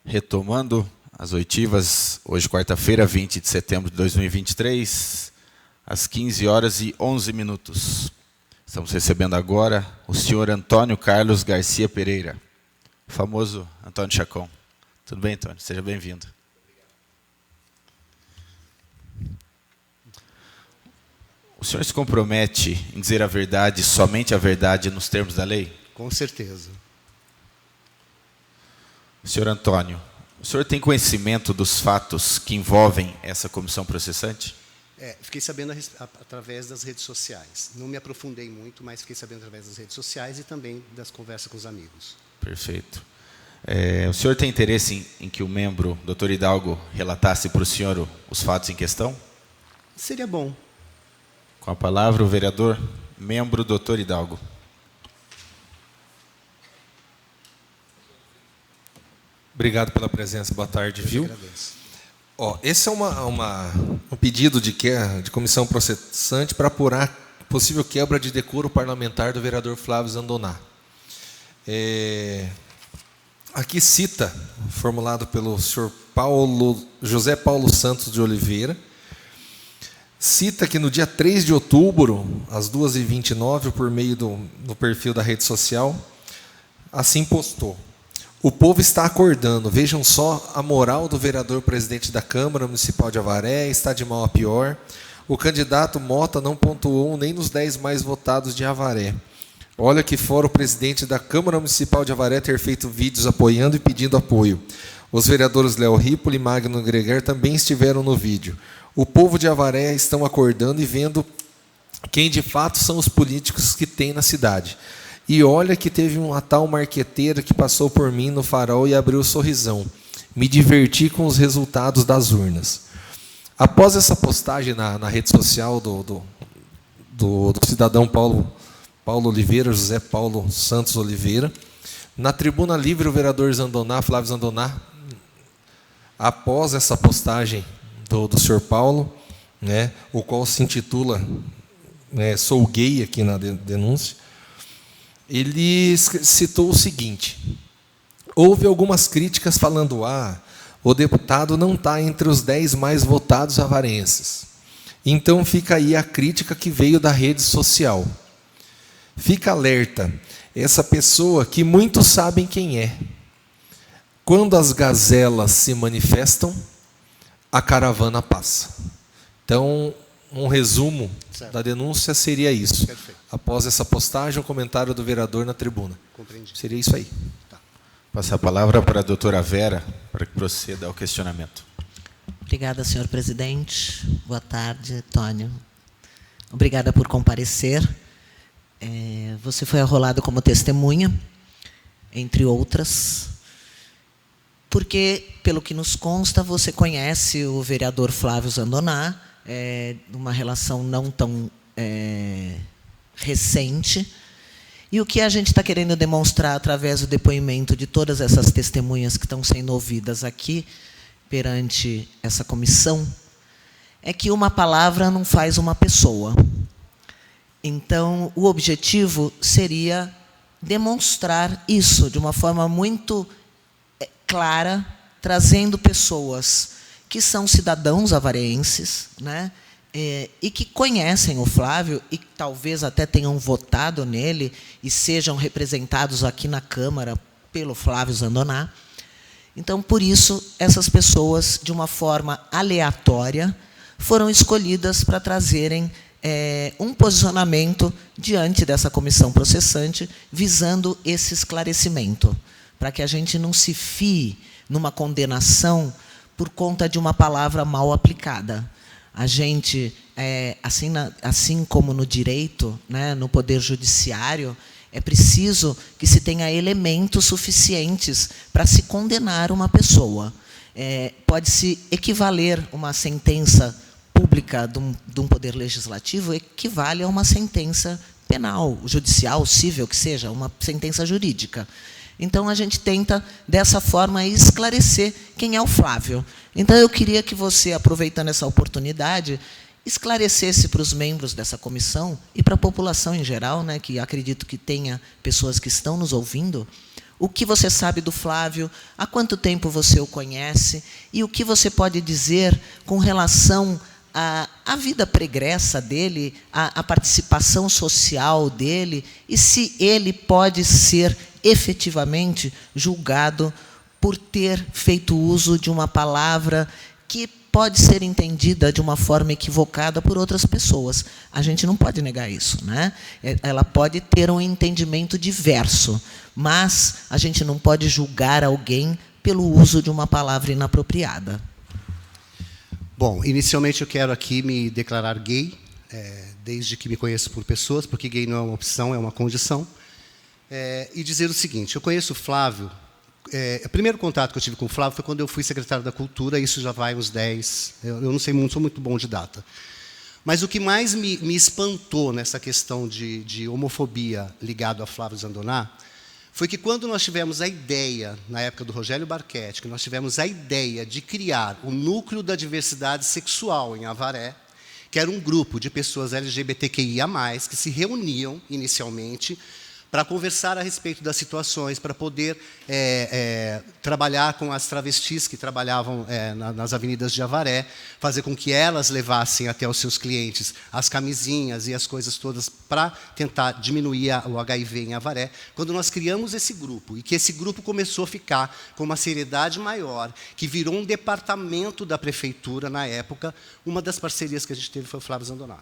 Retomando as oitivas, hoje quarta-feira, 20 de setembro de 2023, às 15 horas e 11 minutos. Estamos recebendo agora o senhor Antônio Carlos Garcia Pereira, o famoso Antônio Chacon. Tudo bem, Antônio? Seja bem-vindo. O senhor se compromete em dizer a verdade, somente a verdade, nos termos da lei? Com certeza. Senhor Antônio, o senhor tem conhecimento dos fatos que envolvem essa comissão processante? Fiquei sabendo através das redes sociais. Não me aprofundei muito, mas fiquei sabendo através das redes sociais e também das conversas com os amigos. Perfeito. O senhor tem interesse em que o membro, Dr. Hidalgo, relatasse para o senhor os fatos em questão? Seria bom. Com a palavra, o vereador, membro Dr. Hidalgo. Obrigado pela presença. Boa tarde, viu? Eu agradeço. Esse é um pedido de comissão processante para apurar possível quebra de decoro parlamentar do vereador Flávio Zandoná. Aqui cita, formulado pelo senhor José Paulo Santos de Oliveira, cita que no dia 3 de outubro, às 2h29, por meio do perfil da rede social, assim postou: o povo está acordando, vejam só a moral do vereador presidente da Câmara Municipal de Avaré, está de mal a pior. O candidato Mota não pontuou nem nos 10 mais votados de Avaré. Olha que fora o presidente da Câmara Municipal de Avaré ter feito vídeos apoiando e pedindo apoio. Os vereadores Léo Ripoli e Magno Greger também estiveram no vídeo. O povo de Avaré estão acordando e vendo quem de fato são os políticos que tem na cidade. E olha que teve uma tal marqueteira que passou por mim no farol e abriu o sorrisão. Me diverti com os resultados das urnas. Após essa postagem na rede social do cidadão Paulo Oliveira, José Paulo Santos Oliveira, na tribuna livre o vereador Zandoná, Flávio Zandoná, após essa postagem do senhor Paulo, o qual se intitula Sou Gay aqui na denúncia, ele citou o seguinte: houve algumas críticas falando, o deputado não está entre os 10 mais votados avarenses. Então fica aí a crítica que veio da rede social. Fica alerta, essa pessoa que muitos sabem quem é. Quando as gazelas se manifestam, a caravana passa. Então, um resumo da denúncia seria isso. Perfeito. Após essa postagem, o comentário do vereador na tribuna. Compreendi. Seria isso aí. Tá. Passar a palavra para a doutora Vera, para que proceda ao questionamento. Obrigada, senhor presidente. Boa tarde, Tônio. Obrigada por comparecer. Você foi arrolado como testemunha, entre outras, porque, pelo que nos consta, você conhece o vereador Flávio Zandoná, numa relação não tão recente. E o que a gente está querendo demonstrar através do depoimento de todas essas testemunhas que estão sendo ouvidas aqui perante essa comissão é que uma palavra não faz uma pessoa. Então, o objetivo seria demonstrar isso de uma forma muito clara, trazendo pessoas que são cidadãos avareenses, e que conhecem o Flávio e talvez até tenham votado nele e sejam representados aqui na Câmara pelo Flávio Zandoná. Então, por isso, essas pessoas, de uma forma aleatória, foram escolhidas para trazerem um posicionamento diante dessa comissão processante, visando esse esclarecimento, para que a gente não se fie numa condenação por conta de uma palavra mal aplicada. A gente, assim como no direito, no Poder Judiciário, é preciso que se tenha elementos suficientes para se condenar uma pessoa. Pode-se equivaler uma sentença pública de um poder legislativo, equivale a uma sentença penal, judicial, civil, que seja, uma sentença jurídica. Então, a gente tenta, dessa forma, esclarecer quem é o Flávio. Então, eu queria que você, aproveitando essa oportunidade, esclarecesse para os membros dessa comissão e para a população em geral, que acredito que tenha pessoas que estão nos ouvindo, O que você sabe do Flávio? Há quanto tempo você o conhece? E o que você pode dizer com relação à vida pregressa dele, à participação social dele, e se ele pode ser efetivamente julgado por ter feito uso de uma palavra que pode ser entendida de uma forma equivocada por outras pessoas. A gente não pode negar isso, né? Ela pode ter um entendimento diverso, mas a gente não pode julgar alguém pelo uso de uma palavra inapropriada. Bom, inicialmente eu quero aqui me declarar gay, desde que me conheço por pessoas, porque gay não é uma opção, é uma condição, e dizer o seguinte: eu conheço o Flávio. O primeiro contato que eu tive com o Flávio foi quando eu fui secretário da Cultura, isso já vai uns 10, eu não sei muito, sou muito bom de data. Mas o que mais me espantou nessa questão de homofobia ligado a Flávio Zandoná foi que quando nós tivemos a ideia, na época do Rogério Barchetti, que nós tivemos a ideia de criar o Núcleo da Diversidade Sexual em Avaré, que era um grupo de pessoas LGBTQIA+, que se reuniam inicialmente para conversar a respeito das situações, para poder trabalhar com as travestis que trabalhavam nas avenidas de Avaré, fazer com que elas levassem até os seus clientes as camisinhas e as coisas todas para tentar diminuir o HIV em Avaré. Quando nós criamos esse grupo, e que esse grupo começou a ficar com uma seriedade maior, que virou um departamento da prefeitura na época, uma das parcerias que a gente teve foi o Flávio Zandoná.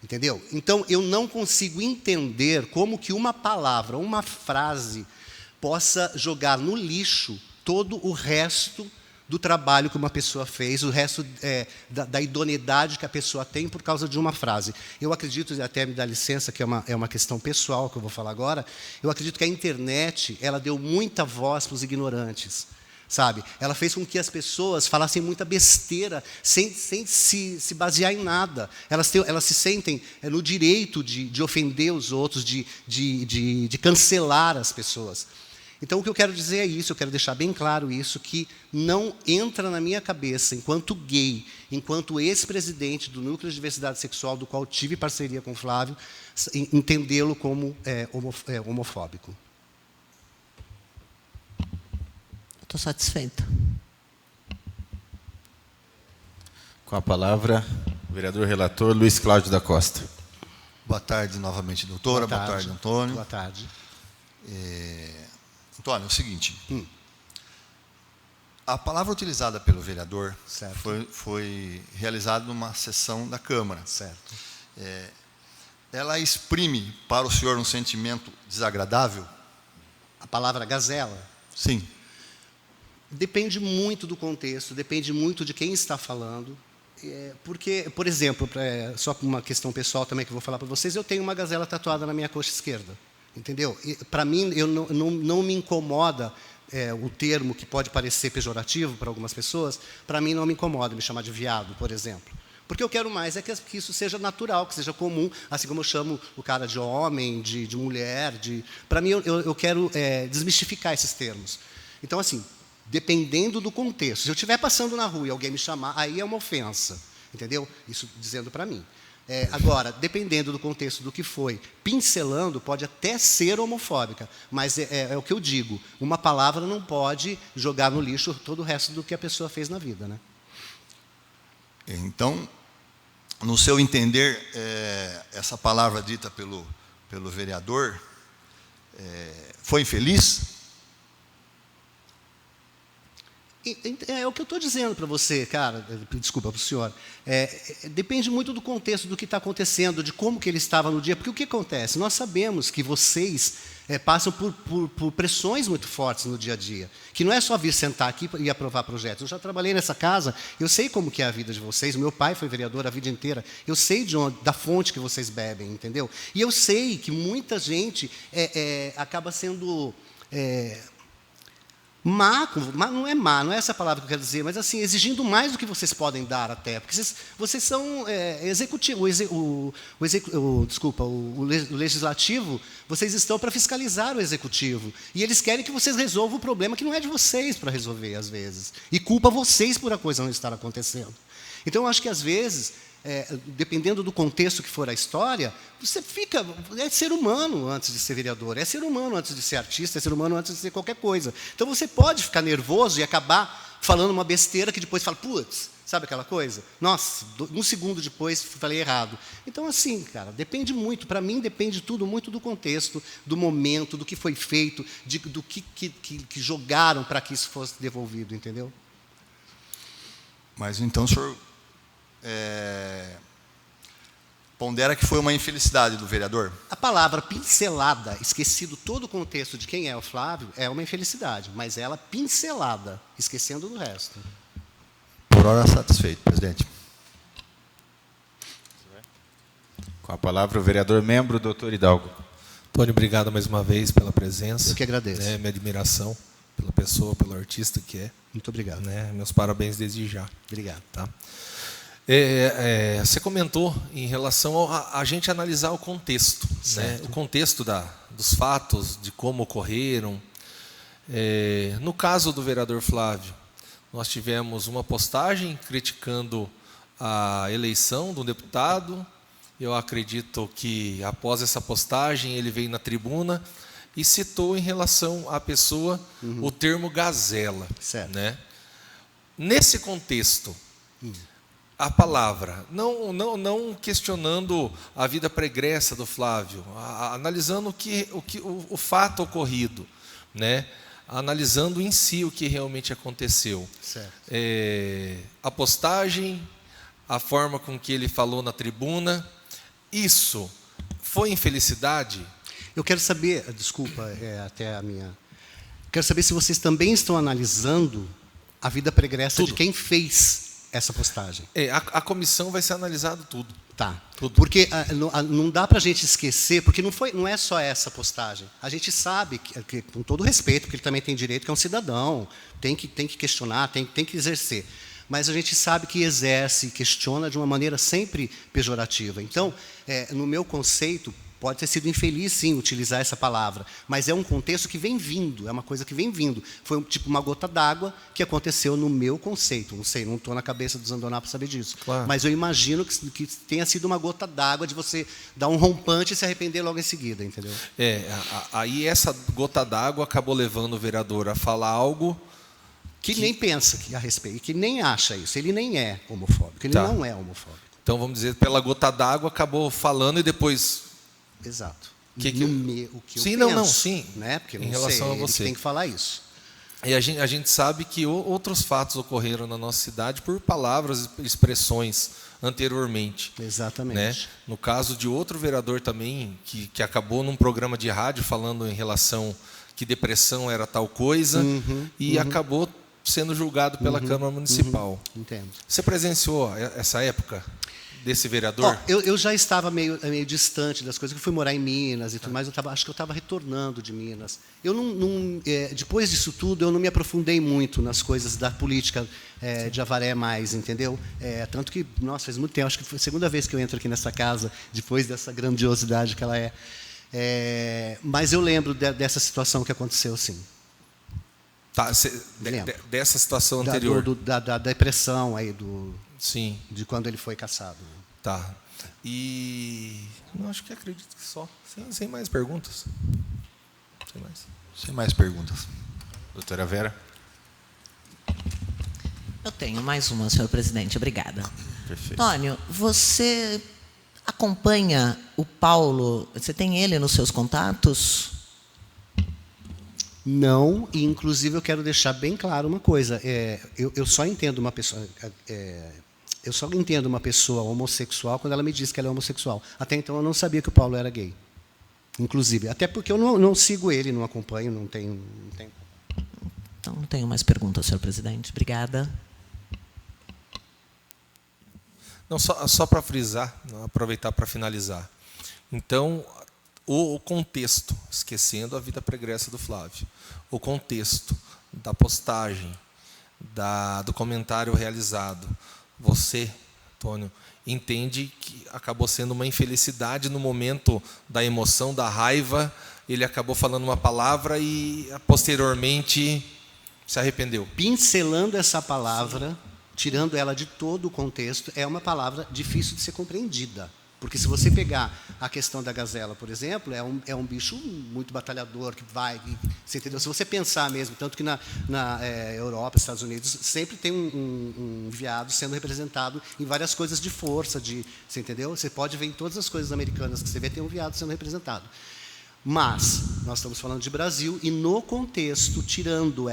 Entendeu? Então, eu não consigo entender como que uma palavra, uma frase, possa jogar no lixo todo o resto do trabalho que uma pessoa fez, o resto da idoneidade que a pessoa tem por causa de uma frase. Eu acredito, e até me dá licença, que é uma questão pessoal que eu vou falar agora, eu acredito que a internet ela deu muita voz para os ignorantes. Sabe? Ela fez com que as pessoas falassem muita besteira, sem se basear em nada. Elas se sentem no direito de ofender os outros, de cancelar as pessoas. Então, o que eu quero dizer é isso, eu quero deixar bem claro isso, que não entra na minha cabeça, enquanto gay, enquanto ex-presidente do Núcleo de Diversidade Sexual, do qual tive parceria com o Flávio, entendê-lo como homofóbico. Estou satisfeita. Com a palavra, o vereador relator Luiz Cláudio da Costa. Boa tarde novamente, doutora. Boa tarde, Antônio. Boa tarde. Antônio, é o seguinte. A palavra utilizada pelo vereador foi realizada numa sessão da Câmara. Certo. Ela exprime para o senhor um sentimento desagradável? A palavra gazela? Sim. Depende muito do contexto, depende muito de quem está falando. Porque, por exemplo, só por uma questão pessoal também que eu vou falar para vocês, eu tenho uma gazela tatuada na minha coxa esquerda. Entendeu? Para mim, não me incomoda o termo que pode parecer pejorativo para algumas pessoas, para mim não me incomoda me chamar de viado, por exemplo. Porque eu quero mais que isso seja natural, que seja comum, assim como eu chamo o cara de homem, de mulher. Para mim, eu quero desmistificar esses termos. Então, assim, dependendo do contexto. Se eu estiver passando na rua e alguém me chamar, aí é uma ofensa. Entendeu? Isso dizendo para mim. Agora, dependendo do contexto do que foi, pincelando, pode até ser homofóbica, mas é o que eu digo, uma palavra não pode jogar no lixo todo o resto do que a pessoa fez na vida, né? Então, no seu entender, essa palavra dita pelo vereador foi infeliz? É o que eu estou dizendo para você, cara, desculpa, para o senhor. Depende muito do contexto, do que está acontecendo, de como que ele estava no dia. Porque o que acontece? Nós sabemos que vocês passam por pressões muito fortes no dia a dia. Que não é só vir sentar aqui e aprovar projetos. Eu já trabalhei nessa casa, eu sei como que é a vida de vocês. O meu pai foi vereador a vida inteira. Eu sei da fonte que vocês bebem, entendeu? E eu sei que muita gente acaba sendo... não é má, não é essa palavra que eu quero dizer, mas assim, exigindo mais do que vocês podem dar até, porque vocês são executivo, o legislativo, vocês estão para fiscalizar o executivo, e eles querem que vocês resolvam o problema que não é de vocês para resolver, às vezes, e culpa vocês por a coisa não estar acontecendo. Então, eu acho que, às vezes, dependendo do contexto que for a história, você fica... É ser humano antes de ser vereador, é ser humano antes de ser artista, é ser humano antes de ser qualquer coisa. Então, você pode ficar nervoso e acabar falando uma besteira que depois fala, putz, sabe aquela coisa? Nossa, um segundo depois falei errado. Então, assim, cara, depende muito. Para mim, depende tudo muito do contexto, do momento, do que foi feito, do que jogaram para que isso fosse devolvido, entendeu? Mas, então, o senhor pondera que foi uma infelicidade do vereador? A palavra pincelada, esquecido todo o contexto de quem é o Flávio, é uma infelicidade, mas ela pincelada, esquecendo do resto. Por hora satisfeito, presidente. Com a palavra, o vereador membro, doutor Hidalgo. Antônio, obrigado mais uma vez pela presença. Eu que agradeço. Minha admiração pela pessoa, pelo artista que é. Muito obrigado. Meus parabéns desde já. Obrigado. Tá? Você comentou em relação a gente analisar o contexto, né? O contexto dos fatos, de como ocorreram. No caso do vereador Flávio, nós tivemos uma postagem criticando a eleição do deputado. Eu acredito que, após essa postagem, ele veio na tribuna e citou em relação à pessoa o termo gazela. Certo. Né? Nesse contexto, a palavra, não questionando a vida pregressa do Flávio, analisando o fato ocorrido, né? Analisando em si o que realmente aconteceu. Certo. A postagem, a forma com que ele falou na tribuna, isso foi infelicidade? Eu quero saber, desculpa, até a minha... Quero saber se vocês também estão analisando a vida pregressa de quem fez essa postagem. A comissão vai ser analisado tudo. Tá. Tudo. Porque não dá para a gente esquecer, porque não é só essa postagem. A gente sabe, que, com todo respeito, porque ele também tem direito, que é um cidadão, tem que questionar, tem que exercer. Mas a gente sabe que exerce e questiona de uma maneira sempre pejorativa. Então, no meu conceito, pode ter sido infeliz, sim, utilizar essa palavra, mas é um contexto que vem vindo, é uma coisa que vem vindo. Foi tipo uma gota d'água que aconteceu no meu conceito. Não sei, não estou na cabeça do Zandoná para saber disso. Claro. Mas eu imagino que tenha sido uma gota d'água de você dar um rompante e se arrepender logo em seguida, entendeu? Aí essa gota d'água acabou levando o vereador a falar algo que nem pensa a respeito, que nem acha isso. Ele nem é homofóbico, ele não é homofóbico. Então, vamos dizer, pela gota d'água, acabou falando e depois... Exato. O que sim, eu penso, não, sim. Né? Porque em relação a você. Tem que falar isso. E a gente sabe que outros fatos ocorreram na nossa cidade por palavras e expressões anteriormente. Exatamente. Né? No caso de outro vereador também, que acabou num programa de rádio falando em relação que depressão era tal coisa, e acabou sendo julgado pela Câmara Municipal. Entendo. Você presenciou essa época desse vereador? Eu já estava meio distante das coisas, eu fui morar em Minas e tudo mais, acho que eu estava retornando de Minas. Eu depois disso tudo, eu não me aprofundei muito nas coisas da política de Avaré mais, entendeu? Tanto que, nossa, faz muito tempo, acho que foi a segunda vez que eu entro aqui nessa casa, depois dessa grandiosidade que ela é. Mas eu lembro dessa situação que aconteceu, sim. Tá, dessa situação anterior. Da depressão aí, sim. De quando ele foi cassado. Tá. E não, acho que acredito que só. Sem mais perguntas. Sem mais perguntas. Doutora Vera. Eu tenho mais uma, senhor presidente. Obrigada. Perfeito. Antônio, você acompanha o Paulo? Você tem ele nos seus contatos? Não, e inclusive eu quero deixar bem claro uma coisa. Eu só entendo uma pessoa. Eu só entendo uma pessoa homossexual quando ela me diz que ela é homossexual. Até então eu não sabia que o Paulo era gay. Inclusive, até porque eu não sigo ele, não acompanho, não tenho. Então não tenho mais perguntas, senhor presidente. Obrigada. Não, só para frisar, aproveitar para finalizar. Então, o contexto, esquecendo a vida pregressa do Flávio, o contexto da postagem, do comentário realizado, você, Antônio, entende que acabou sendo uma infelicidade no momento da emoção, da raiva, ele acabou falando uma palavra e posteriormente se arrependeu. Pincelando essa palavra, tirando ela de todo o contexto, é uma palavra difícil de ser compreendida. Porque se você pegar a questão da gazela, por exemplo, é um bicho muito batalhador, que vai... Você entendeu? Se você pensar mesmo, tanto que na Europa, Estados Unidos, sempre tem um veado sendo representado em várias coisas de força, você entendeu? Você pode ver em todas as coisas americanas que você vê, tem um veado sendo representado. Mas nós estamos falando de Brasil e, no contexto, tirando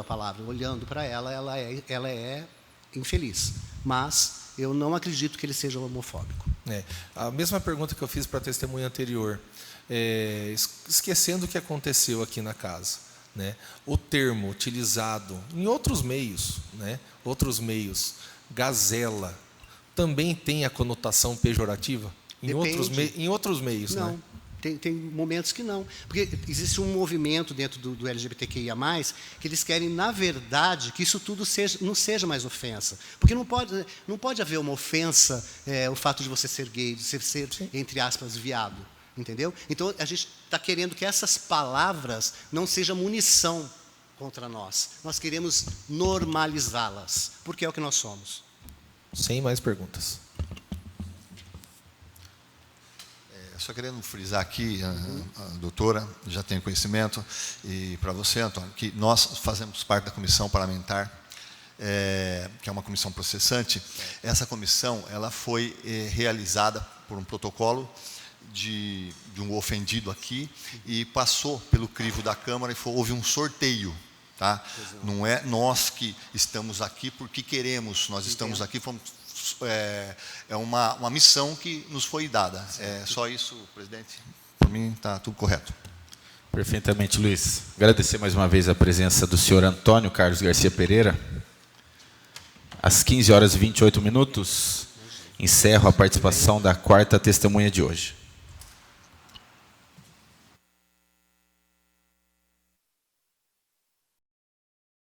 a palavra, olhando para ela é infeliz. Mas eu não acredito que ele seja homofóbico. A mesma pergunta que eu fiz para a testemunha anterior, esquecendo o que aconteceu aqui na casa, né? O termo utilizado em outros meios, gazela, também tem a conotação pejorativa? Em outros meios, não. Né? Tem momentos que não. Porque existe um movimento dentro do LGBTQIA+, que eles querem, na verdade, que isso tudo não seja mais ofensa. Porque não pode haver uma ofensa o fato de você ser gay, de você ser, entre aspas, viado. Entendeu? Então, a gente está querendo que essas palavras não sejam munição contra nós. Nós queremos normalizá-las, porque é o que nós somos. Sem mais perguntas. Só querendo frisar aqui, a doutora já tem conhecimento, e para você, Antônio, que nós fazemos parte da comissão parlamentar, que é uma comissão processante. Essa comissão ela foi realizada por um protocolo de um ofendido aqui, e passou pelo crivo da Câmara, e houve um sorteio. Tá? Não é nós que estamos aqui porque queremos, nós estamos aqui, é uma missão que nos foi dada. É só isso, presidente. Por mim, está tudo correto. Perfeitamente, Luiz. Agradecer mais uma vez a presença do senhor Antônio Carlos Garcia Pereira. Às 15h28, encerro a participação da quarta testemunha de hoje.